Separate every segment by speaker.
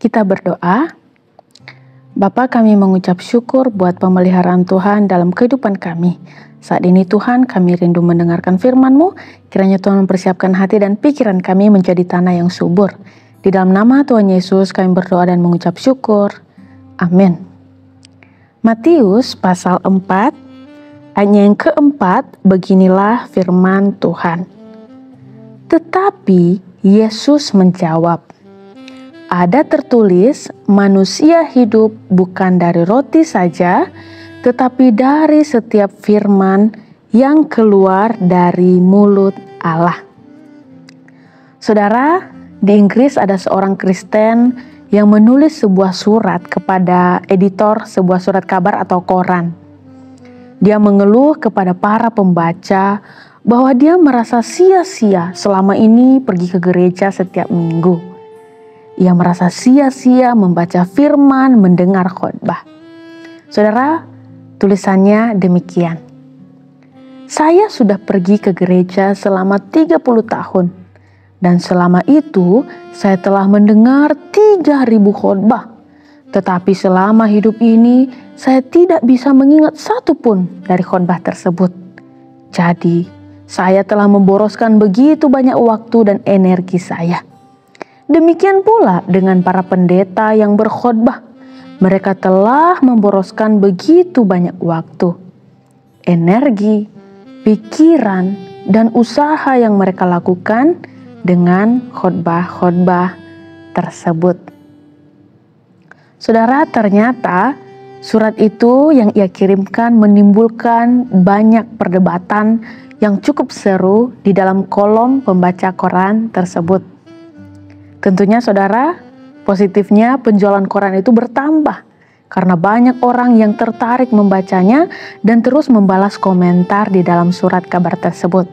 Speaker 1: Kita berdoa. Bapa, kami mengucap syukur buat pemeliharaan Tuhan dalam kehidupan kami. Saat ini Tuhan, kami rindu mendengarkan firman-Mu. Kiranya Tuhan mempersiapkan hati dan pikiran kami menjadi tanah yang subur. Di dalam nama Tuhan Yesus kami berdoa dan mengucap syukur. Amin. Matius pasal 4, ayat yang keempat, beginilah firman Tuhan. Tetapi Yesus menjawab, ada tertulis, manusia hidup bukan dari roti saja, tetapi dari setiap firman yang keluar dari mulut Allah. Saudara, di Inggris ada seorang Kristen yang menulis sebuah surat kepada editor sebuah surat kabar atau koran. Dia mengeluh kepada para pembaca bahwa dia merasa sia-sia selama ini pergi ke gereja setiap minggu. Ia merasa sia-sia membaca firman, mendengar khotbah. Saudara, tulisannya demikian. Saya sudah pergi ke gereja selama 30 tahun. Dan selama itu saya telah mendengar 3.000 khotbah. Tetapi selama hidup ini saya tidak bisa mengingat satu pun dari khotbah tersebut. Jadi, saya telah memboroskan begitu banyak waktu dan energi saya. Demikian pula dengan para pendeta yang berkhotbah. Mereka telah memboroskan begitu banyak waktu, energi, pikiran, dan usaha yang mereka lakukan dengan khotbah-khotbah tersebut. Saudara, ternyata surat itu yang ia kirimkan menimbulkan banyak perdebatan yang cukup seru di dalam kolom pembaca koran tersebut. Tentunya saudara, positifnya penjualan koran itu bertambah karena banyak orang yang tertarik membacanya dan terus membalas komentar di dalam surat kabar tersebut.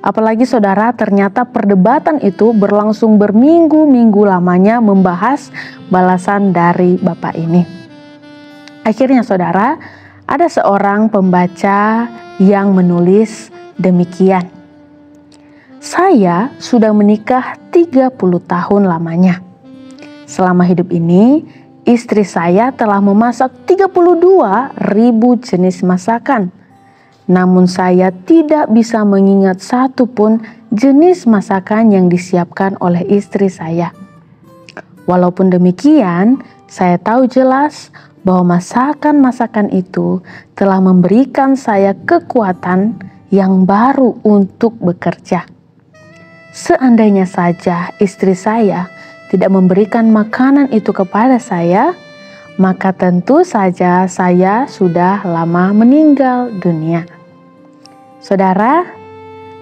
Speaker 1: Apalagi saudara, ternyata perdebatan itu berlangsung berminggu-minggu lamanya membahas balasan dari Bapak ini. Akhirnya saudara, ada seorang pembaca yang menulis demikian. Saya sudah menikah 30 tahun lamanya. Selama hidup ini, istri saya telah memasak 32.000 jenis masakan. Namun saya tidak bisa mengingat satu pun jenis masakan yang disiapkan oleh istri saya. Walaupun demikian, saya tahu jelas bahwa masakan-masakan itu telah memberikan saya kekuatan yang baru untuk bekerja. Seandainya saja istri saya tidak memberikan makanan itu kepada saya, maka tentu saja saya sudah lama meninggal dunia. Saudara,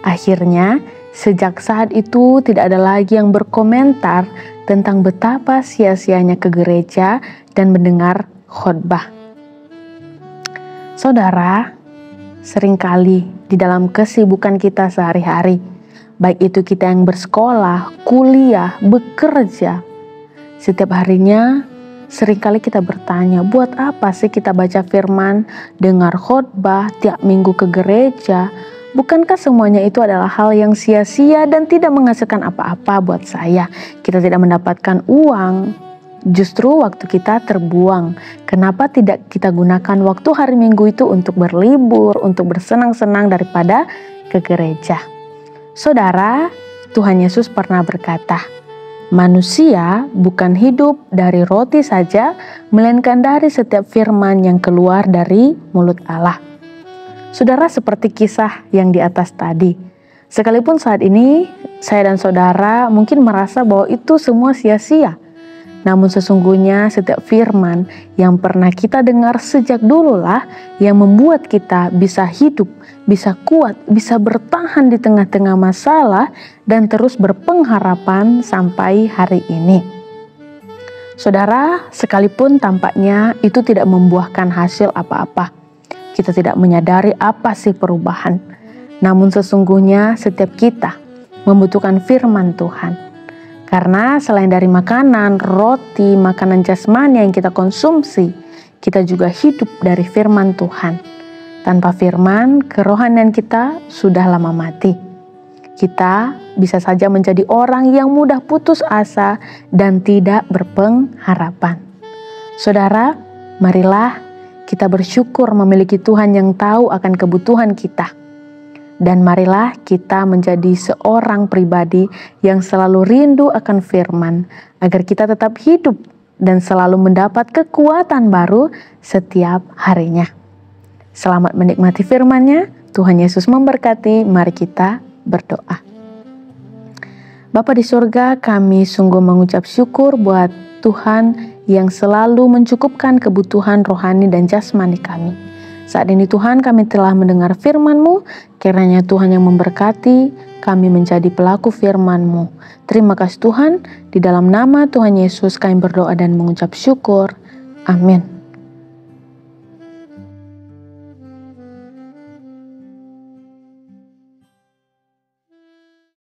Speaker 1: akhirnya sejak saat itu tidak ada lagi yang berkomentar tentang betapa sia-sianya ke gereja dan mendengar khotbah. Saudara, seringkali di dalam kesibukan kita sehari-hari, baik itu kita yang bersekolah, kuliah, bekerja, setiap harinya seringkali kita bertanya, buat apa sih kita baca firman, dengar khotbah, tiap minggu ke gereja? Bukankah semuanya itu adalah hal yang sia-sia dan tidak menghasilkan apa-apa buat saya? Kita tidak mendapatkan uang, justru waktu kita terbuang. Kenapa tidak kita gunakan waktu hari Minggu itu untuk berlibur, untuk bersenang-senang daripada ke gereja? Saudara, Tuhan Yesus pernah berkata, manusia bukan hidup dari roti saja, melainkan dari setiap firman yang keluar dari mulut Allah. Saudara, seperti kisah yang di atas tadi, sekalipun saat ini saya dan saudara mungkin merasa bahwa itu semua sia-sia, namun sesungguhnya setiap firman yang pernah kita dengar sejak dululah yang membuat kita bisa hidup, bisa kuat, bisa bertahan di tengah-tengah masalah dan terus berpengharapan sampai hari ini. Saudara, sekalipun tampaknya itu tidak membuahkan hasil apa-apa, kita tidak menyadari apa sih perubahan. Namun sesungguhnya setiap kita membutuhkan firman Tuhan. Karena selain dari makanan, roti, makanan jasmani yang kita konsumsi, kita juga hidup dari firman Tuhan. Tanpa firman, kerohanian kita sudah lama mati. Kita bisa saja menjadi orang yang mudah putus asa dan tidak berpengharapan. Saudara, marilah kita bersyukur memiliki Tuhan yang tahu akan kebutuhan kita. Dan marilah kita menjadi seorang pribadi yang selalu rindu akan firman, agar kita tetap hidup dan selalu mendapat kekuatan baru setiap harinya. Selamat menikmati firman-Nya. Tuhan Yesus memberkati. Mari kita berdoa. Bapa di surga, kami sungguh mengucap syukur buat Tuhan yang selalu mencukupkan kebutuhan rohani dan jasmani kami. Saat ini Tuhan, kami telah mendengar firman-Mu, kiranya Tuhan yang memberkati kami menjadi pelaku firman-Mu. Terima kasih Tuhan, di dalam nama Tuhan Yesus kami berdoa dan mengucap syukur. Amin.